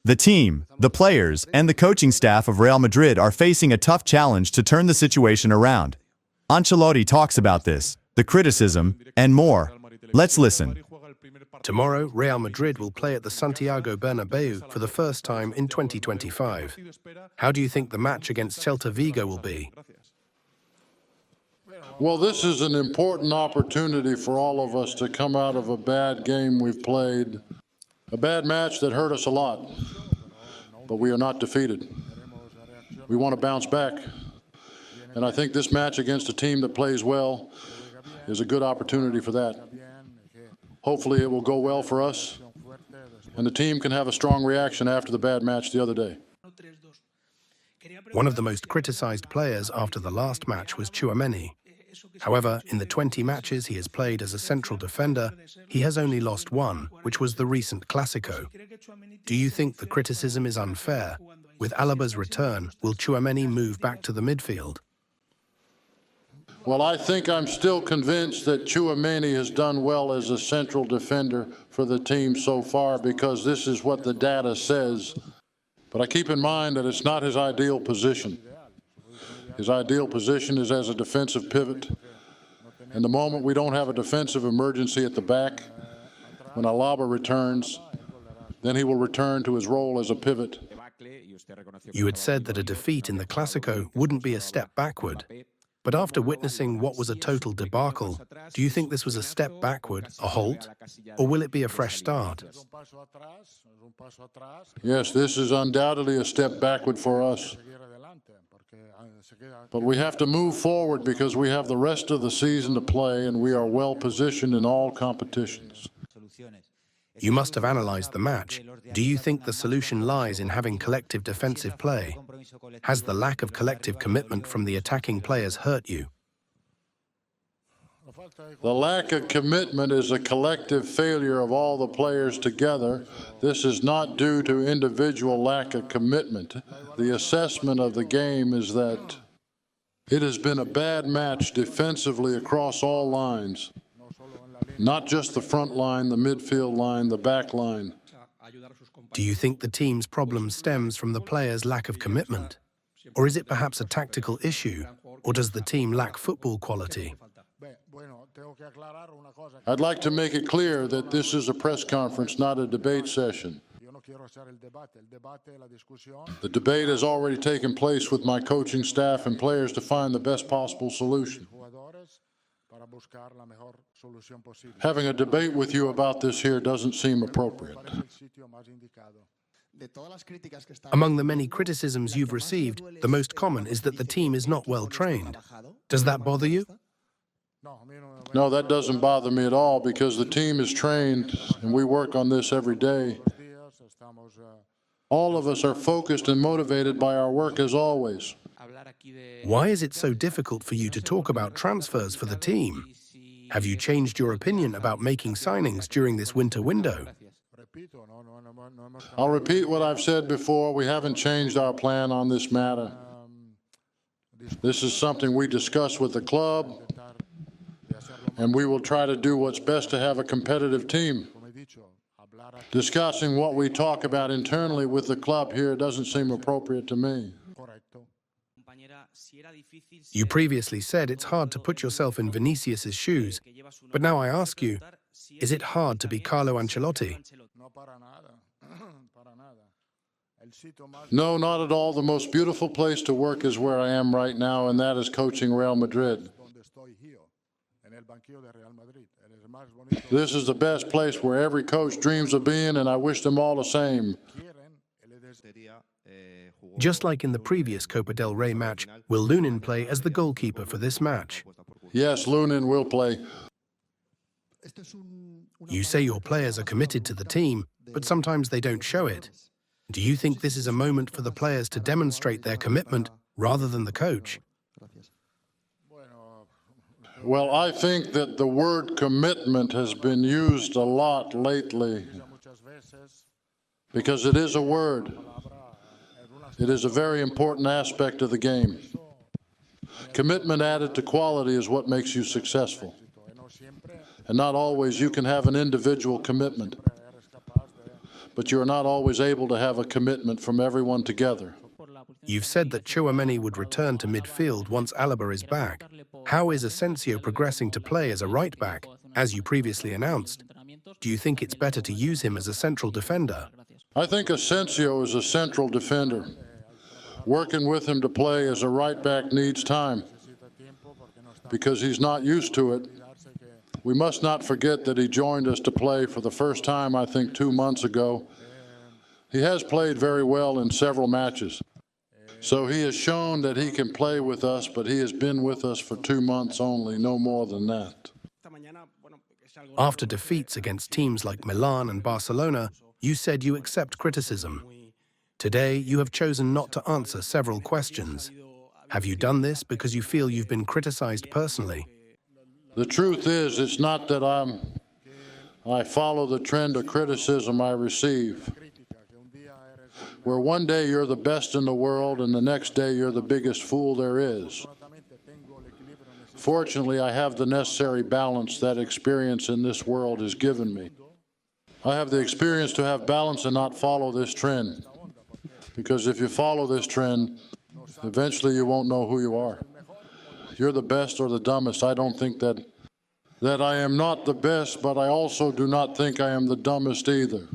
The team, the players, and the coaching staff of Real Madrid are facing a tough challenge to turn the situation around. Ancelotti talks about this, the criticism, and more. Let's listen. Tomorrow, Real Madrid will play at the Santiago Bernabéu for the first time in 2025. How do you think the match against Celta Vigo will be? Well, this is an important opportunity for all of us to come out of a bad game we've played, a bad match that hurt us a lot, but we are not defeated. We want to bounce back, and I think this match against a team that plays well is a good opportunity for that. Hopefully it will go well for us, and the team can have a strong reaction after the bad match the other day. One of the most criticized players after the last match was Tchouameni. However, in the 20 matches he has played as a central defender, he has only lost one, which was the recent Classico. Do you think the criticism is unfair? With Alaba's return, will Tchouameni move back to the midfield? Well, I think I'm still convinced that Tchouameni has done well as a central defender for the team so far because this is what the data says. But I keep in mind that it's not his ideal position. His ideal position is as a defensive pivot. And the moment we don't have a defensive emergency at the back, when Alaba returns, then he will return to his role as a pivot. You had said that a defeat in the Classico wouldn't be a step backward. But after witnessing what was a total debacle, do you think this was a step backward, a halt, or will it be a fresh start? Yes, this is undoubtedly a step backward for us. But we have to move forward because we have the rest of the season to play and we are well positioned in all competitions. You must have analyzed the match. Do you think the solution lies in having collective defensive play? Has the lack of collective commitment from the attacking players hurt you? The lack of commitment is a collective failure of all the players together. This is not due to individual lack of commitment. The assessment of the game is that it has been a bad match defensively across all lines. Not just the front line, the midfield line, the back line. Do you think the team's problem stems from the players' lack of commitment? Or is it perhaps a tactical issue? Or does the team lack football quality? I'd like to make it clear that this is a press conference, not a debate session. The debate has already taken place with my coaching staff and players to find the best possible solution. Having a debate with you about this here doesn't seem appropriate. Among the many criticisms you've received, the most common is that the team is not well trained. Does that bother you? No, that doesn't bother me at all because the team is trained and we work on this every day. All of us are focused and motivated by our work as always. Why is it so difficult for you to talk about transfers for the team? Have you changed your opinion about making signings during this winter window? I'll repeat what I've said before. We haven't changed our plan on this matter. This is something we discuss with the club, and we will try to do what's best to have a competitive team. Discussing what we talk about internally with the club here doesn't seem appropriate to me. You previously said it's hard to put yourself in Vinicius's shoes, but now I ask you, is it hard to be Carlo Ancelotti? No, not at all. The most beautiful place to work is where I am right now, and that is coaching Real Madrid. This is the best place where every coach dreams of being, and I wish them all the same. Just like in the previous Copa del Rey match, will Lunin play as the goalkeeper for this match? Yes, Lunin will play. You say your players are committed to the team, but sometimes they don't show it. Do you think this is a moment for the players to demonstrate their commitment rather than the coach? Well, I think that the word commitment has been used a lot lately because it is a word. It is a very important aspect of the game. Commitment added to quality is what makes you successful. And not always you can have an individual commitment. but you're not always able to have a commitment from everyone together. You've said that Tchouameni would return to midfield once Alaba is back. How is Asensio progressing to play as a right-back, as you previously announced? Do you think it's better to use him as a central defender? I think Asensio is a central defender. Working with him to play as a right-back needs time because he's not used to it. We must not forget that he joined us to play for the first time, I think, 2 months ago. He has played very well in several matches. So he has shown that he can play with us, but he has been with us for 2 months only, no more than that. After defeats against teams like Milan and Barcelona, you said you accept criticism. Today, you have chosen not to answer several questions. Have you done this because you feel you've been criticized personally? The truth is, it's not that I follow the trend of criticism I receive, where one day you're the best in the world and the next day you're the biggest fool there is. Fortunately, I have the necessary balance that experience in this world has given me. I have the experience to have balance and not follow this trend, because if you follow this trend, eventually you won't know who you are. You're the best or the dumbest. I don't think that I am not the best, but I also do not think I am the dumbest either.